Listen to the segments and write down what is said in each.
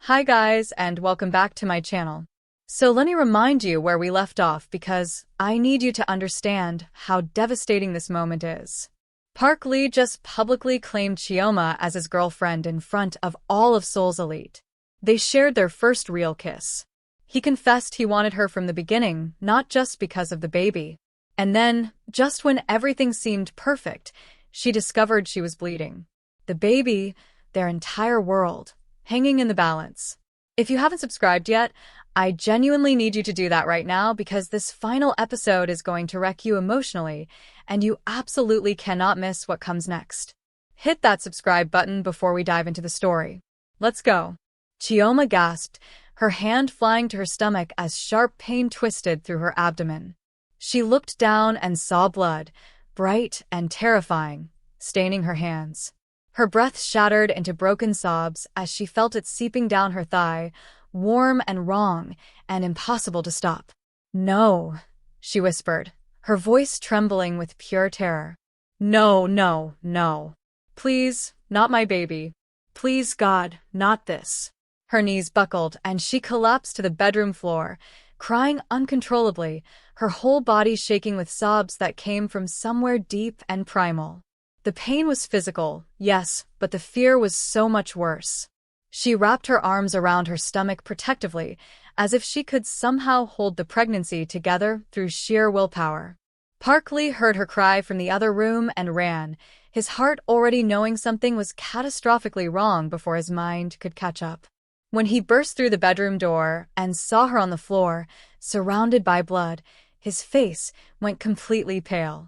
Hi guys, and welcome back to my channel. So let me remind you where we left off because I need you to understand how devastating this moment is. Park Lee just publicly claimed Chioma as his girlfriend in front of all of Seoul's elite. They shared their first real kiss. He confessed he wanted her from the beginning, not just because of the baby. And then, just when everything seemed perfect, she discovered she was bleeding. The baby, their entire world, hanging in the balance. If you haven't subscribed yet, I genuinely need you to do that right now because this final episode is going to wreck you emotionally, and you absolutely cannot miss what comes next. Hit that subscribe button before we dive into the story. Let's go. Chioma gasped, her hand flying to her stomach as sharp pain twisted through her abdomen. She looked down and saw blood, bright and terrifying, staining her hands. Her breath shattered into broken sobs as she felt it seeping down her thigh, warm and wrong, and impossible to stop. "No," she whispered, her voice trembling with pure terror. "No, no, no. Please, not my baby. Please, God, not this." Her knees buckled and she collapsed to the bedroom floor, crying uncontrollably, her whole body shaking with sobs that came from somewhere deep and primal. The pain was physical, yes, but the fear was so much worse. She wrapped her arms around her stomach protectively, as if she could somehow hold the pregnancy together through sheer willpower. Park Lee heard her cry from the other room and ran, his heart already knowing something was catastrophically wrong before his mind could catch up. When he burst through the bedroom door and saw her on the floor, surrounded by blood, his face went completely pale.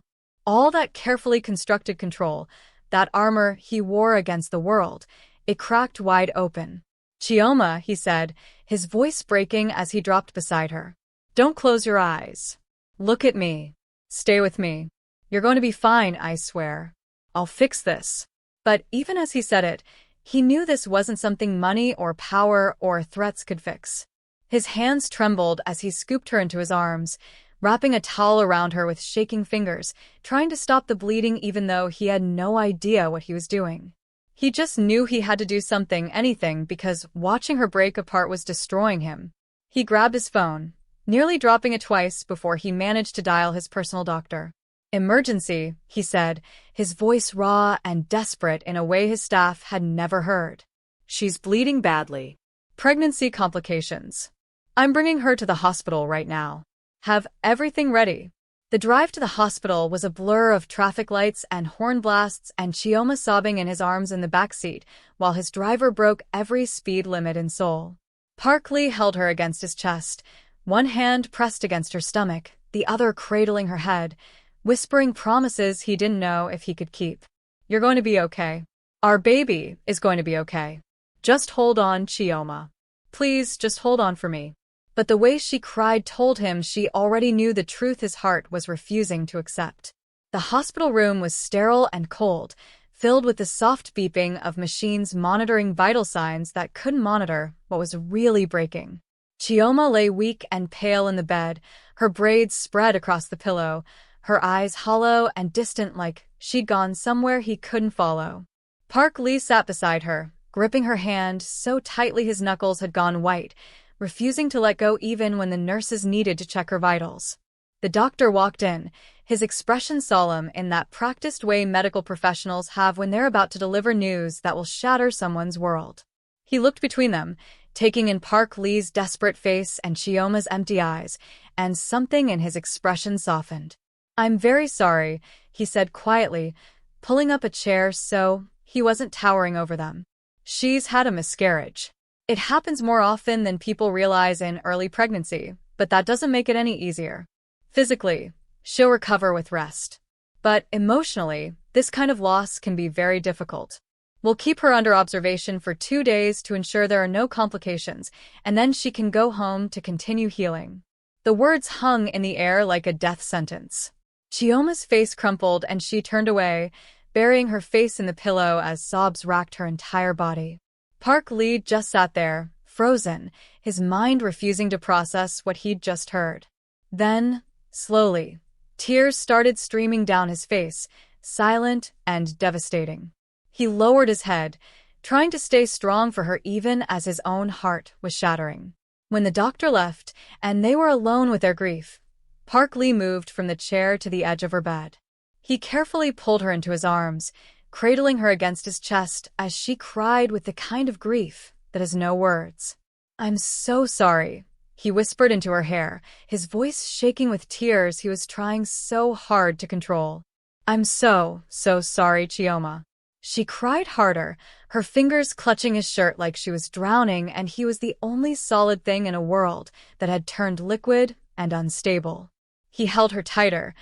All that carefully constructed control, that armor he wore against the world, it cracked wide open. "Chioma," he said, his voice breaking as he dropped beside her. "Don't close your eyes. Look at me. Stay with me. You're going to be fine, I swear. I'll fix this." But even as he said it, he knew this wasn't something money or power or threats could fix. His hands trembled as he scooped her into his arms, wrapping a towel around her with shaking fingers, trying to stop the bleeding even though he had no idea what he was doing. He just knew he had to do something, anything, because watching her break apart was destroying him. He grabbed his phone, nearly dropping it twice before he managed to dial his personal doctor. "Emergency," he said, his voice raw and desperate in a way his staff had never heard. "She's bleeding badly. Pregnancy complications. I'm bringing her to the hospital right now. Have everything ready." The drive to the hospital was a blur of traffic lights and horn blasts and Chioma sobbing in his arms in the backseat while his driver broke every speed limit in Seoul. Park Lee held her against his chest, one hand pressed against her stomach, the other cradling her head, whispering promises he didn't know if he could keep. "You're going to be okay. Our baby is going to be okay. Just hold on, Chioma. Please, just hold on for me." But the way she cried told him she already knew the truth his heart was refusing to accept. The hospital room was sterile and cold, filled with the soft beeping of machines monitoring vital signs that couldn't monitor what was really breaking. Chioma lay weak and pale in the bed, her braids spread across the pillow, her eyes hollow and distant like she'd gone somewhere he couldn't follow. Park Lee sat beside her, gripping her hand so tightly his knuckles had gone white, refusing to let go even when the nurses needed to check her vitals. The doctor walked in, his expression solemn in that practiced way medical professionals have when they're about to deliver news that will shatter someone's world. He looked between them, taking in Park Lee's desperate face and Chioma's empty eyes, and something in his expression softened. "I'm very sorry," he said quietly, pulling up a chair so he wasn't towering over them. "She's had a miscarriage. It happens more often than people realize in early pregnancy, but that doesn't make it any easier. Physically, she'll recover with rest. But emotionally, this kind of loss can be very difficult. We'll keep her under observation for 2 days to ensure there are no complications, and then she can go home to continue healing." The words hung in the air like a death sentence. Chioma's face crumpled and she turned away, burying her face in the pillow as sobs racked her entire body. Park Lee just sat there, frozen, his mind refusing to process what he'd just heard. Then, slowly, tears started streaming down his face, silent and devastating. He lowered his head, trying to stay strong for her even as his own heart was shattering. When the doctor left, and they were alone with their grief, Park Lee moved from the chair to the edge of her bed. He carefully pulled her into his arms, cradling her against his chest as she cried with the kind of grief that has no words. "I'm so sorry," he whispered into her hair, his voice shaking with tears he was trying so hard to control. "I'm so sorry, Chioma." She cried harder, her fingers clutching his shirt like she was drowning, and he was the only solid thing in a world that had turned liquid and unstable. He held her tighter,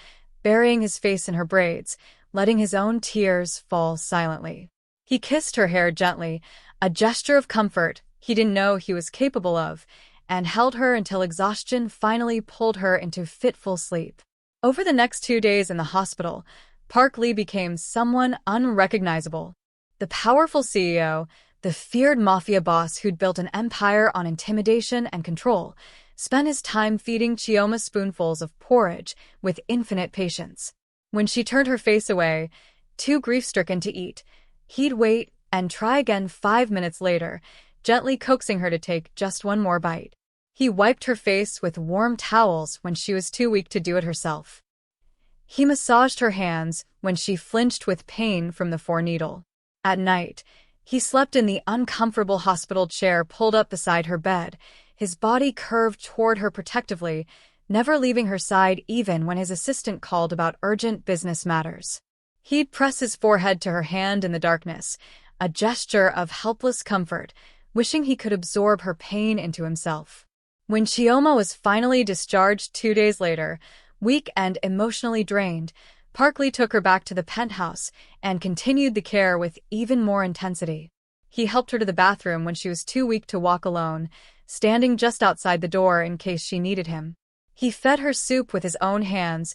burying his face in her braids, letting his own tears fall silently. He kissed her hair gently, a gesture of comfort he didn't know he was capable of, and held her until exhaustion finally pulled her into fitful sleep. Over the next 2 days in the hospital, Park Lee became someone unrecognizable. The powerful CEO, the feared mafia boss who'd built an empire on intimidation and control, spent his time feeding Chioma spoonfuls of porridge with infinite patience. When she turned her face away, too grief-stricken to eat, he'd wait and try again 5 minutes later, gently coaxing her to take just one more bite. He wiped her face with warm towels when she was too weak to do it herself. He massaged her hands when she flinched with pain from the foreneedle. At night, he slept in the uncomfortable hospital chair pulled up beside her bed, his body curved toward her protectively, never leaving her side even when his assistant called about urgent business matters. He'd press his forehead to her hand in the darkness, a gesture of helpless comfort, wishing he could absorb her pain into himself. When Chioma was finally discharged 2 days later, weak and emotionally drained, Park Lee took her back to the penthouse and continued the care with even more intensity. He helped her to the bathroom when she was too weak to walk alone, standing just outside the door in case she needed him. He fed her soup with his own hands,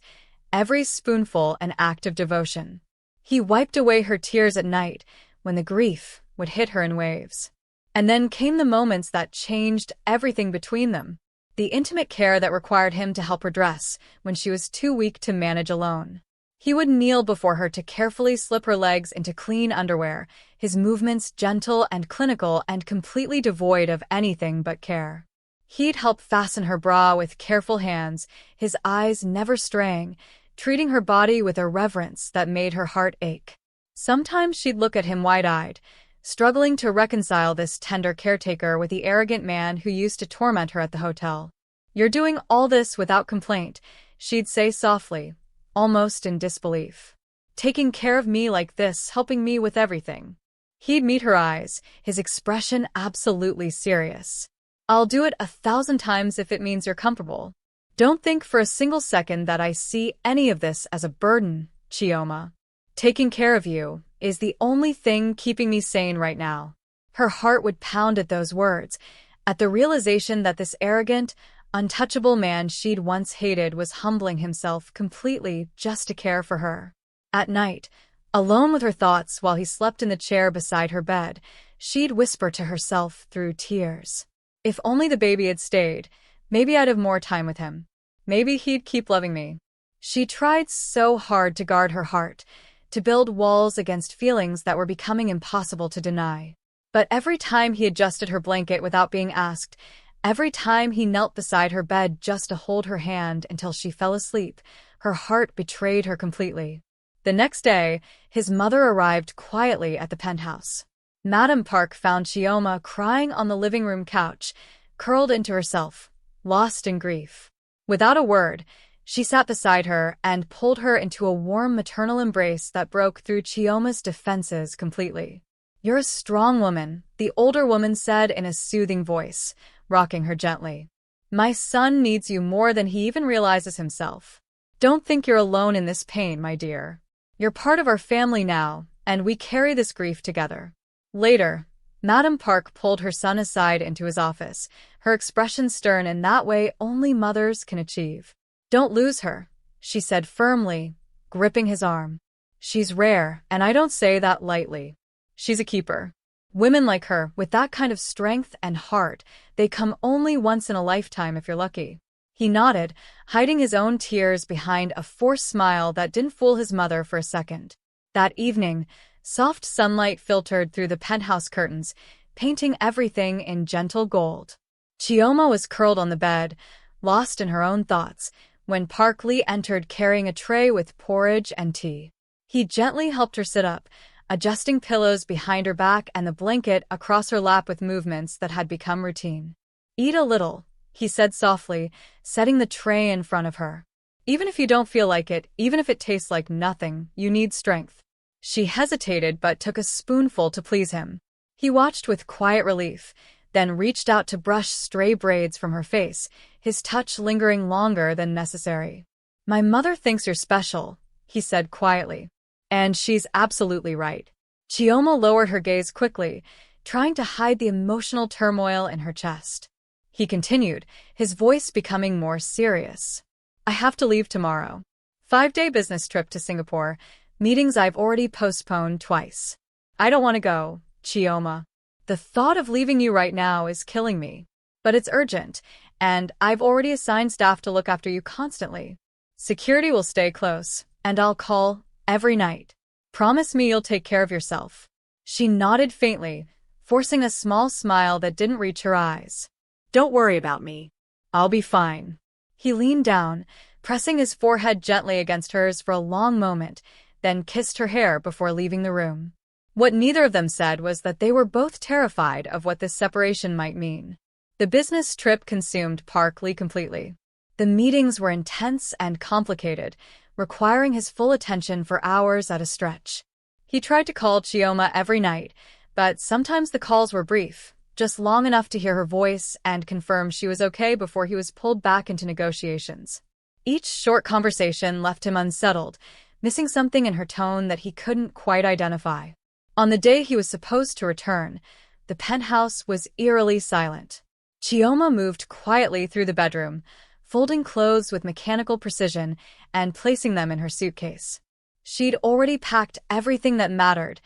every spoonful an act of devotion. He wiped away her tears at night when the grief would hit her in waves. And then came the moments that changed everything between them. The intimate care that required him to help her dress when she was too weak to manage alone. He would kneel before her to carefully slip her legs into clean underwear, his movements gentle and clinical and completely devoid of anything but care. He'd help fasten her bra with careful hands, his eyes never straying, treating her body with a reverence that made her heart ache. Sometimes she'd look at him wide-eyed, struggling to reconcile this tender caretaker with the arrogant man who used to torment her at the hotel. "You're doing all this without complaint," she'd say softly, almost in disbelief. "Taking care of me like this, helping me with everything." He'd meet her eyes, his expression absolutely serious. "I'll do it 1,000 times if it means you're comfortable. Don't think for a single second that I see any of this as a burden, Chioma. Taking care of you is the only thing keeping me sane right now." Her heart would pound at those words, at the realization that this arrogant, untouchable man she'd once hated was humbling himself completely just to care for her. At night, alone with her thoughts while he slept in the chair beside her bed, she'd whisper to herself through tears. "If only the baby had stayed, maybe I'd have more time with him. Maybe he'd keep loving me." She tried so hard to guard her heart, to build walls against feelings that were becoming impossible to deny. But every time he adjusted her blanket without being asked, every time he knelt beside her bed just to hold her hand until she fell asleep, her heart betrayed her completely. The next day, his mother arrived quietly at the penthouse. Madam Park found Chioma crying on the living room couch, curled into herself, lost in grief. Without a word, she sat beside her and pulled her into a warm maternal embrace that broke through Chioma's defenses completely. "You're a strong woman," the older woman said in a soothing voice, rocking her gently. "My son needs you more than he even realizes himself. Don't think you're alone in this pain, my dear. You're part of our family now, and we carry this grief together." Later, Madam Park pulled her son aside into his office, her expression stern in that way only mothers can achieve. "Don't lose her," she said firmly, gripping his arm. "She's rare, and I don't say that lightly. She's a keeper. Women like her, with that kind of strength and heart, they come only once in a lifetime if you're lucky." He nodded, hiding his own tears behind a forced smile that didn't fool his mother for a second. That evening, Soft sunlight filtered through the penthouse curtains, painting everything in gentle gold. Chioma was curled on the bed, lost in her own thoughts, when Park Lee entered carrying a tray with porridge and tea. He gently helped her sit up, adjusting pillows behind her back and the blanket across her lap with movements that had become routine. "Eat a little," he said softly, setting the tray in front of her. "Even if you don't feel like it, even if it tastes like nothing, you need strength." She hesitated but took a spoonful to please him. He watched with quiet relief, then reached out to brush stray braids from her face, his touch lingering longer than necessary. "My mother thinks you're special," he said quietly. "And she's absolutely right." Chioma lowered her gaze quickly, trying to hide the emotional turmoil in her chest. He continued, his voice becoming more serious. "I have to leave tomorrow. 5-day business trip to Singapore, meetings I've already postponed twice. I don't want to go, Chioma. The thought of leaving you right now is killing me. But it's urgent, and I've already assigned staff to look after you constantly. Security will stay close, and I'll call every night. Promise me you'll take care of yourself." She nodded faintly, forcing a small smile that didn't reach her eyes. "Don't worry about me. I'll be fine." He leaned down, pressing his forehead gently against hers for a long moment, then kissed her hair before leaving the room. What neither of them said was that they were both terrified of what this separation might mean. The business trip consumed Park Lee completely. The meetings were intense and complicated, requiring his full attention for hours at a stretch. He tried to call Chioma every night, but sometimes the calls were brief, just long enough to hear her voice and confirm she was okay before he was pulled back into negotiations. Each short conversation left him unsettled, missing something in her tone that he couldn't quite identify. On the day he was supposed to return, the penthouse was eerily silent. Chioma moved quietly through the bedroom, folding clothes with mechanical precision and placing them in her suitcase. She'd already packed everything that mattered,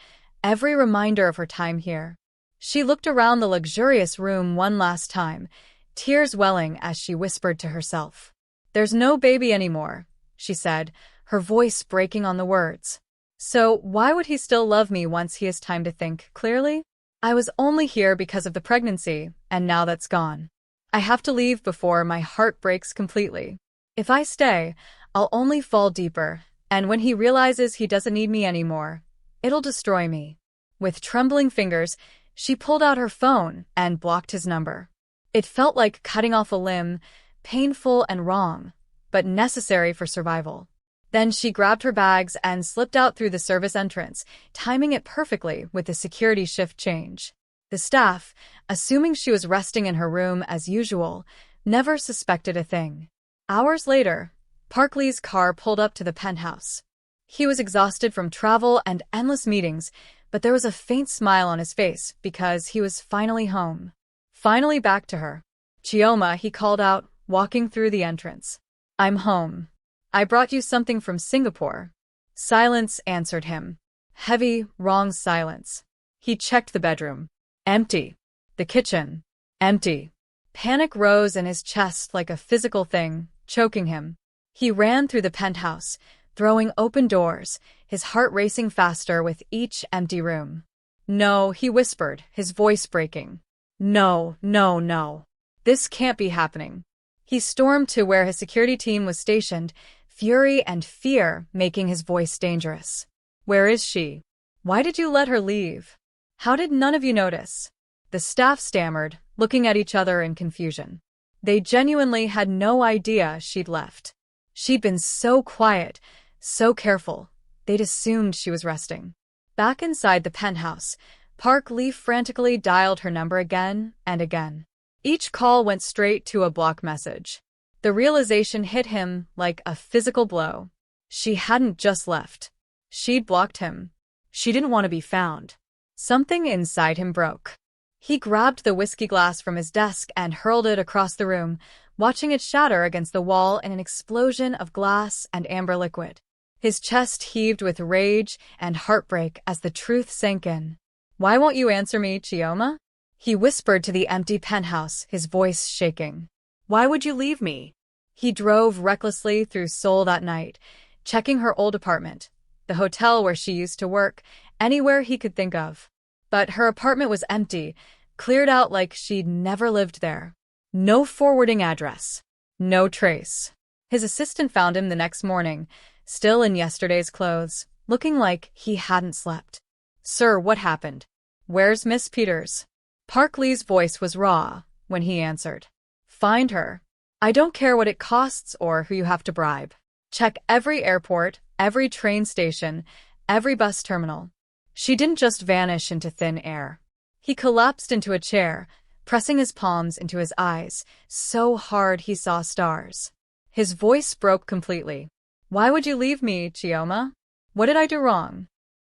every reminder of her time here. She looked around the luxurious room one last time, tears welling as she whispered to herself. "There's no baby anymore," she said, her voice breaking on the words. "So why would he still love me once he has time to think clearly? I was only here because of the pregnancy, and now that's gone. I have to leave before my heart breaks completely. If I stay, I'll only fall deeper, and when he realizes he doesn't need me anymore, it'll destroy me." With trembling fingers, she pulled out her phone and blocked his number. It felt like cutting off a limb, painful and wrong, but necessary for survival. Then she grabbed her bags and slipped out through the service entrance, timing it perfectly with the security shift change. The staff, assuming she was resting in her room as usual, never suspected a thing. Hours later, Park Lee's car pulled up to the penthouse. He was exhausted from travel and endless meetings, but there was a faint smile on his face because he was finally home. Finally back to her. "Chioma," he called out, walking through the entrance. "I'm home. I brought you something from Singapore." Silence answered him. Heavy, wrong silence. He checked the bedroom. Empty. The kitchen. Empty. Panic rose in his chest like a physical thing, choking him. He ran through the penthouse, throwing open doors, his heart racing faster with each empty room. "No," he whispered, his voice breaking. "No, no, no. This can't be happening." He stormed to where his security team was stationed, fury and fear making his voice dangerous. "Where is she? Why did you let her leave? How did none of you notice?" The staff stammered, looking at each other in confusion. They genuinely had no idea she'd left. She'd been so quiet, so careful. They'd assumed she was resting. Back inside the penthouse, Park Lee frantically dialed her number again and again. Each call went straight to a block message. The realization hit him like a physical blow. She hadn't just left. She'd blocked him. She didn't want to be found. Something inside him broke. He grabbed the whiskey glass from his desk and hurled it across the room, watching it shatter against the wall in an explosion of glass and amber liquid. His chest heaved with rage and heartbreak as the truth sank in. "Why won't you answer me, Chioma?" He whispered to the empty penthouse, his voice shaking. "Why would you leave me?" He drove recklessly through Seoul that night, checking her old apartment, the hotel where she used to work, anywhere he could think of. But her apartment was empty, cleared out like she'd never lived there. No forwarding address. No trace. His assistant found him the next morning, still in yesterday's clothes, looking like he hadn't slept. "Sir, what happened? Where's Miss Peters?" Park Lee's voice was raw when he answered. "Find her. I don't care what it costs or who you have to bribe. Check every airport, every train station, every bus terminal." She didn't just vanish into thin air. He collapsed into a chair, pressing his palms into his eyes, so hard he saw stars. His voice broke completely. "Why would you leave me, Chioma? What did I do wrong?"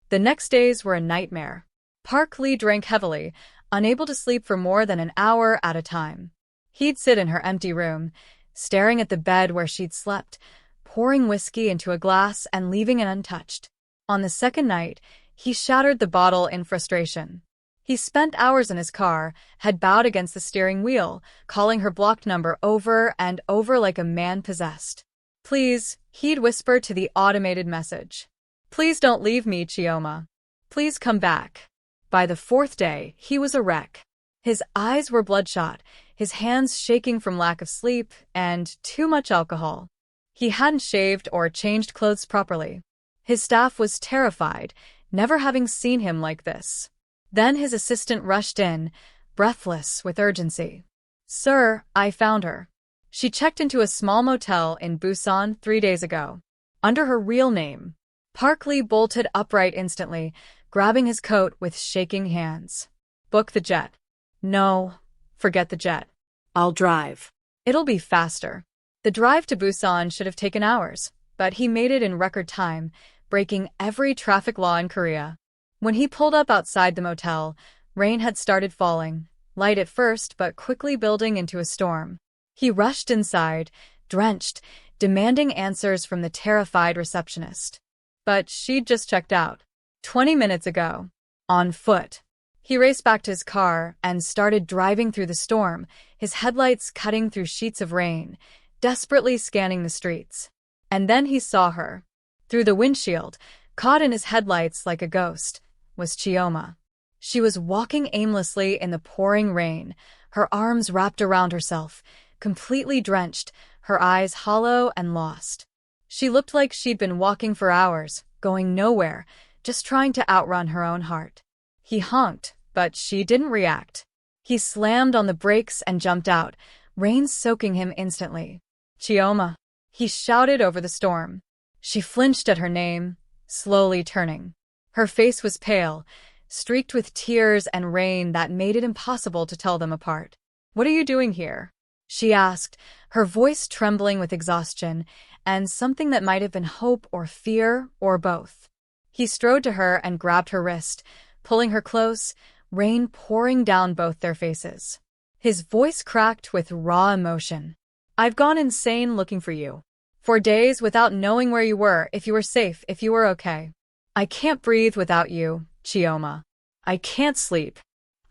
The next days were a nightmare. Park Lee drank heavily, unable to sleep for more than an hour at a time. He'd sit in her empty room, staring at the bed where she'd slept, pouring whiskey into a glass and leaving it untouched. On the second night, he shattered the bottle in frustration. He spent hours in his car, had bowed against the steering wheel, calling her blocked number over and over like a man possessed. "Please," he'd whisper to the automated message. "Please don't leave me, Chioma. Please come back." By the fourth day, he was a wreck. His eyes were bloodshot, his hands shaking from lack of sleep and too much alcohol. He hadn't shaved or changed clothes properly. His staff was terrified, never having seen him like this. Then his assistant rushed in, breathless with urgency. "Sir, I found her. She checked into a small motel in Busan 3 days ago. Under her real name." Park Lee bolted upright instantly, grabbing his coat with shaking hands. "Book the jet." "No, forget the jet. I'll drive. It'll be faster." The drive to Busan should have taken hours, but he made it in record time, breaking every traffic law in Korea. When he pulled up outside the motel, rain had started falling, light at first but quickly building into a storm. He rushed inside, drenched, demanding answers from the terrified receptionist. But she'd just checked out 20 minutes ago. On foot. He raced back to his car and started driving through the storm, his headlights cutting through sheets of rain, desperately scanning the streets. And then he saw her. Through the windshield, caught in his headlights like a ghost, was Chioma. She was walking aimlessly in the pouring rain, her arms wrapped around herself, completely drenched, her eyes hollow and lost. She looked like she'd been walking for hours, going nowhere, just trying to outrun her own heart. He honked, but she didn't react. He slammed on the brakes and jumped out, rain soaking him instantly. "Chioma!" he shouted over the storm. She flinched at her name, slowly turning. Her face was pale, streaked with tears and rain that made it impossible to tell them apart. "What are you doing here?" she asked, her voice trembling with exhaustion and something that might have been hope or fear or both. He strode to her and grabbed her wrist, pulling her close, rain pouring down both their faces. His voice cracked with raw emotion. "I've gone insane looking for you. For days without knowing where you were, if you were safe, if you were okay. I can't breathe without you, Chioma. I can't sleep.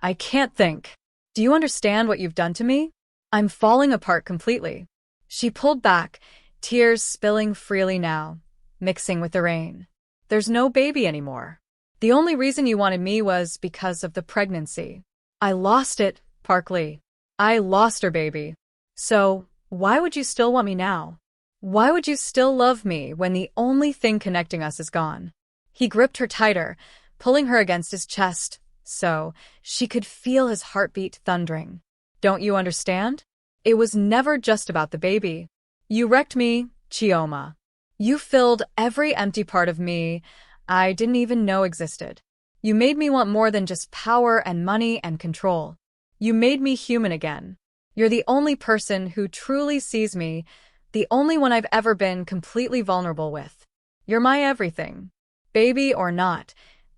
I can't think. Do you understand what you've done to me? I'm falling apart completely." She pulled back, tears spilling freely now, mixing with the rain. "There's no baby anymore. The only reason you wanted me was because of the pregnancy. I lost it, Park Lee. I lost her baby. So, why would you still want me now? Why would you still love me when the only thing connecting us is gone?" He gripped her tighter, pulling her against his chest, so she could feel his heartbeat thundering. "Don't you understand? It was never just about the baby. You wrecked me, Chioma. You filled every empty part of me I didn't even know existed. You made me want more than just power and money and control. You made me human again. You're the only person who truly sees me, the only one I've ever been completely vulnerable with. You're my everything. Baby or not,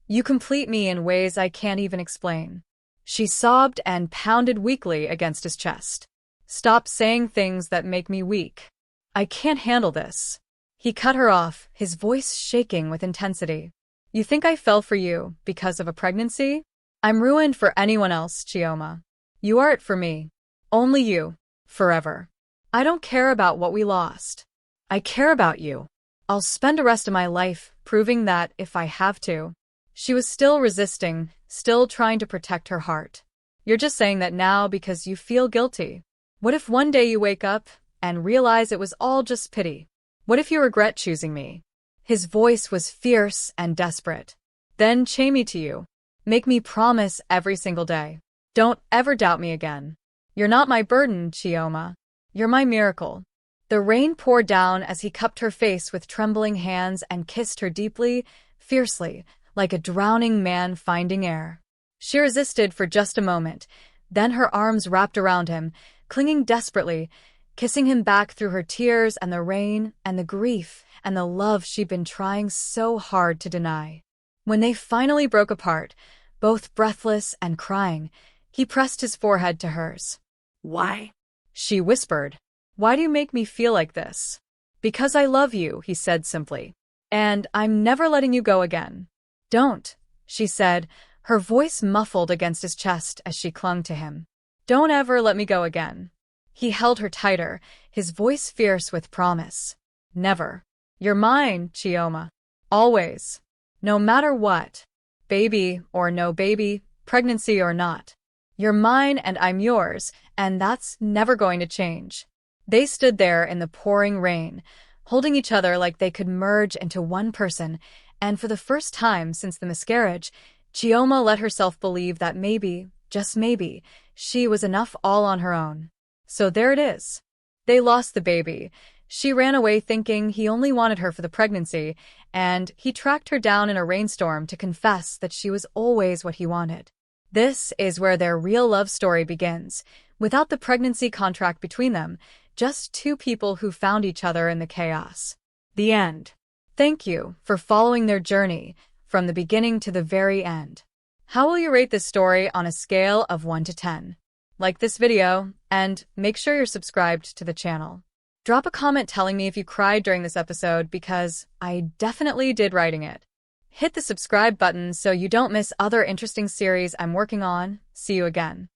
you complete me in ways I can't even explain." She sobbed and pounded weakly against his chest. "Stop saying things that make me weak. I can't handle this." He cut her off, his voice shaking with intensity. "You think I fell for you because of a pregnancy? I'm ruined for anyone else, Chioma. You are it for me. Only you. Forever. I don't care about what we lost. I care about you. I'll spend the rest of my life proving that if I have to." She was still resisting, still trying to protect her heart. You're just saying that now because you feel guilty. What if one day you wake up and realize it was all just pity? What if you regret choosing me? His voice was fierce and desperate. Then chain me to you. Make me promise every single day. Don't ever doubt me again. You're not my burden, Chioma. You're my miracle. The rain poured down as he cupped her face with trembling hands and kissed her deeply, fiercely, like a drowning man finding air. She resisted for just a moment, then her arms wrapped around him, clinging desperately, kissing him back through her tears and the rain and the grief and the love she'd been trying so hard to deny. When they finally broke apart, both breathless and crying, he pressed his forehead to hers. Why? She whispered. Why do you make me feel like this? Because I love you, he said simply. And I'm never letting you go again. Don't, she said, her voice muffled against his chest as she clung to him. Don't ever let me go again. He held her tighter, his voice fierce with promise. Never. You're mine, Chioma. Always. No matter what. Baby or no baby, pregnancy or not. You're mine and I'm yours, and that's never going to change. They stood there in the pouring rain, holding each other like they could merge into one person, and for the first time since the miscarriage, Chioma let herself believe that maybe, just maybe, she was enough all on her own. So there it is. They lost the baby. She ran away thinking he only wanted her for the pregnancy, and he tracked her down in a rainstorm to confess that she was always what he wanted. This is where their real love story begins, without the pregnancy contract between them, just two people who found each other in the chaos. The end. Thank you for following their journey, from the beginning to the very end. How will you rate this story on a scale of 1 to 10? Like this video, and make sure you're subscribed to the channel. Drop a comment telling me if you cried during this episode because I definitely did writing it. Hit the subscribe button so you don't miss other interesting series I'm working on. See you again.